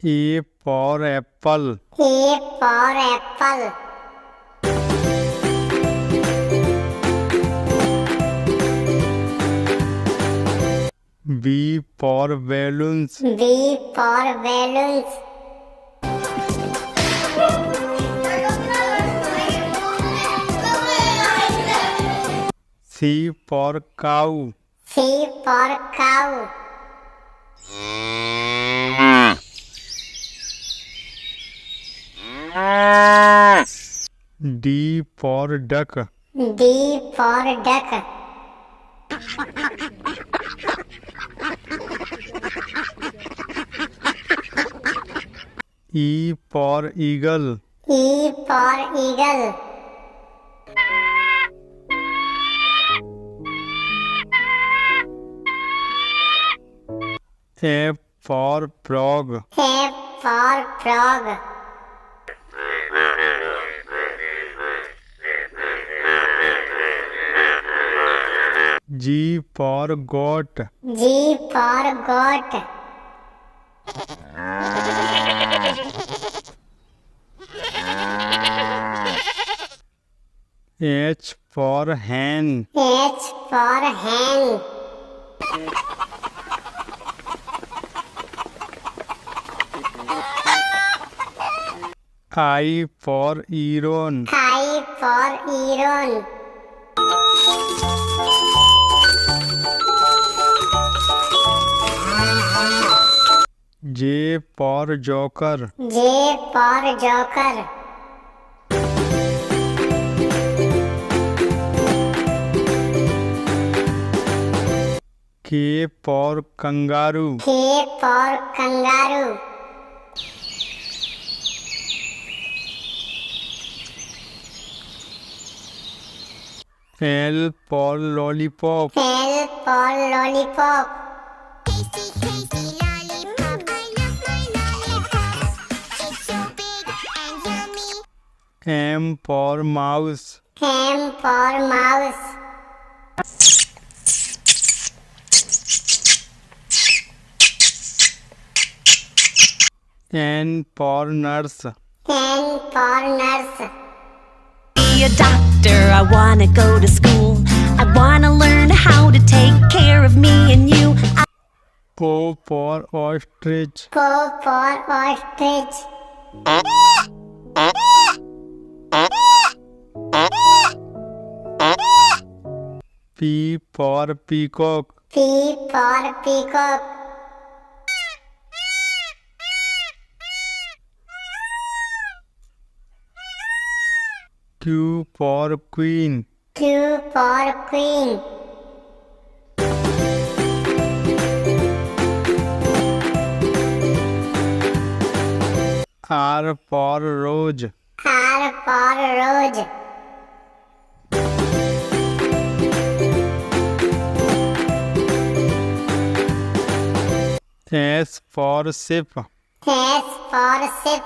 A for apple. A for apple. B for balloons. B for balloons. C for cow. C for cow. D for duck. D for duck. E for eagle. E for eagle. F for frog. F for frog. G for goat. G for goat. H for hen. H for hen. I for heron. I for heron. J for joker. J for joker. K for kangaroo. K for kangaroo. L for lollipop. L for lollipop. Tasty, tasty lollipop. I love my lollipop. It's so big and yummy. M for mouse. M for mouse. N for nurse. N for nurse. Be a doctor, I wanna go to school. I wanna learn how to take care of me and you. O for ostrich. O for ostrich. P for peacock. P for peacock. Q for queen. Q for queen. R for rose. R for rose. S for ship. S for ship.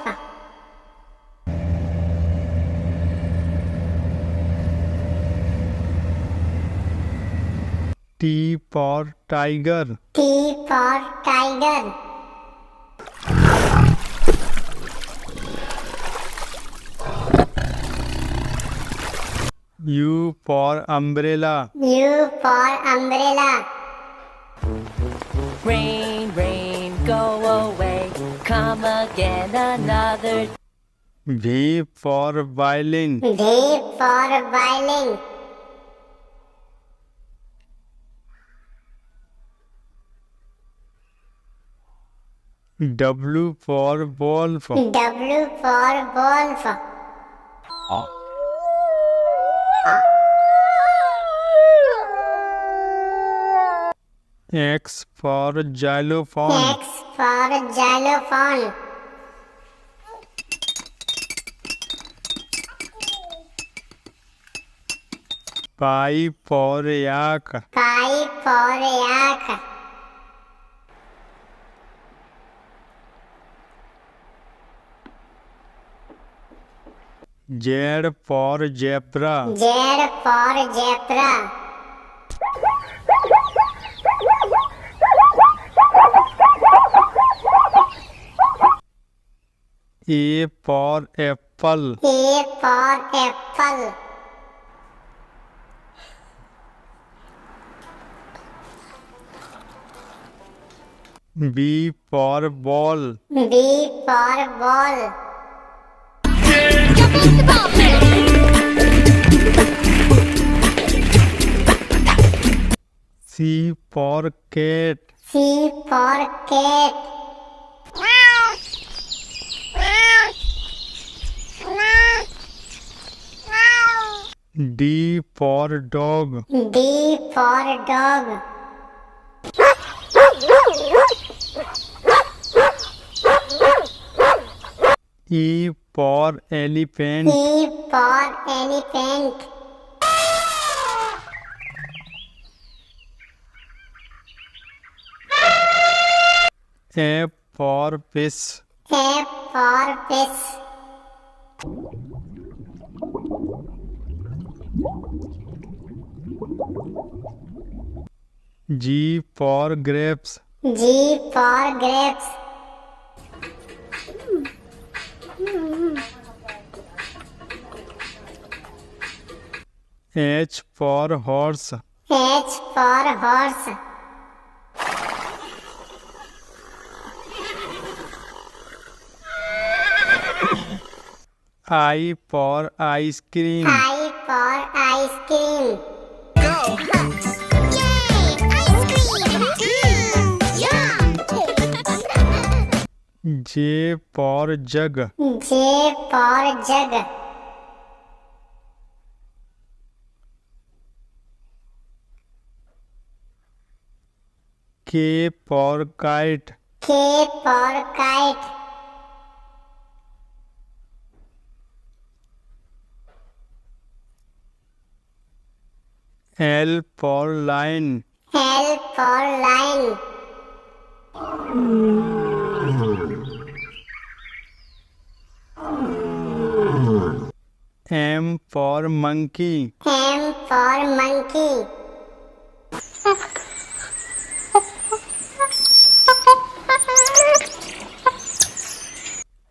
T for tiger. T for tiger. U for umbrella. U for umbrella. Rain, rain, go away. Come again another. V for violin. V for violin. W for wolf. W for wolf. X for xylophone. X for xylophone. Y for yak. Y for yak. Z for zebra. Z for zebra. A for apple. A for apple. B for ball. B for ball. Jump off the ball pit. C for cat. C for cat. D for dog. D for dog. E for elephant. E for elephant. F for fish. F for fish. G for grapes. G for grapes. H for horse. H for horse. I for ice cream. I for ice cream. Yay! Ice cream! Yum! J for jug. J for jug. K for kite. K for kite. L for lion. L for lion. M for monkey. M for monkey.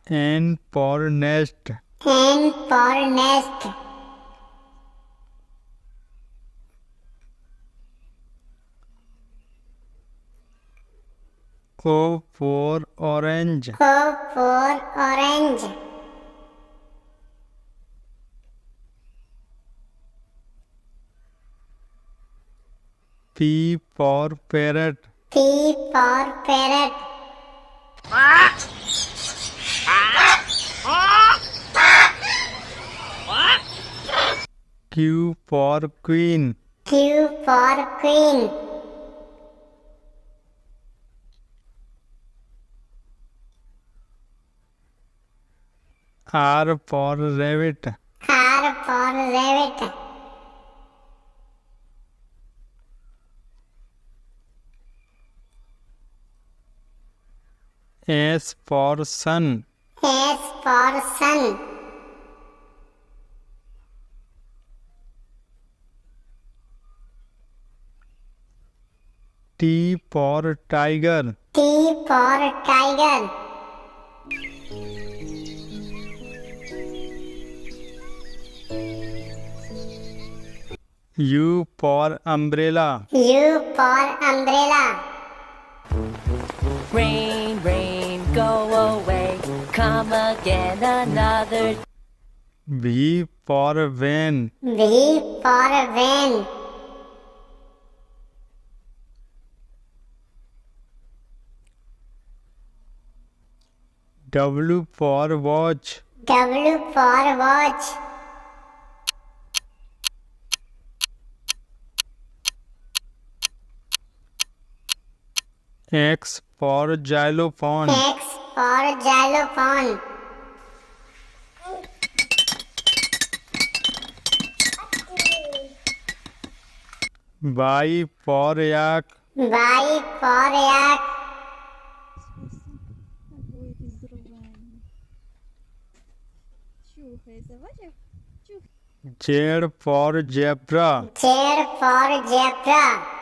N for nest. N for nest. O for orange. O for orange. P for parrot. P for parrot. Q for queen. Q for queen. R for rabbit. R for rabbit. S for sun. S for sun. T for tiger. T for tiger. U for umbrella. U for umbrella. Rain, rain, go away. Come again another. V for van. V for van. W for watch. W for watch. X for xylophone. X for xylophone. Y for yak. Y for yak. Z Z for zebra. for zebra.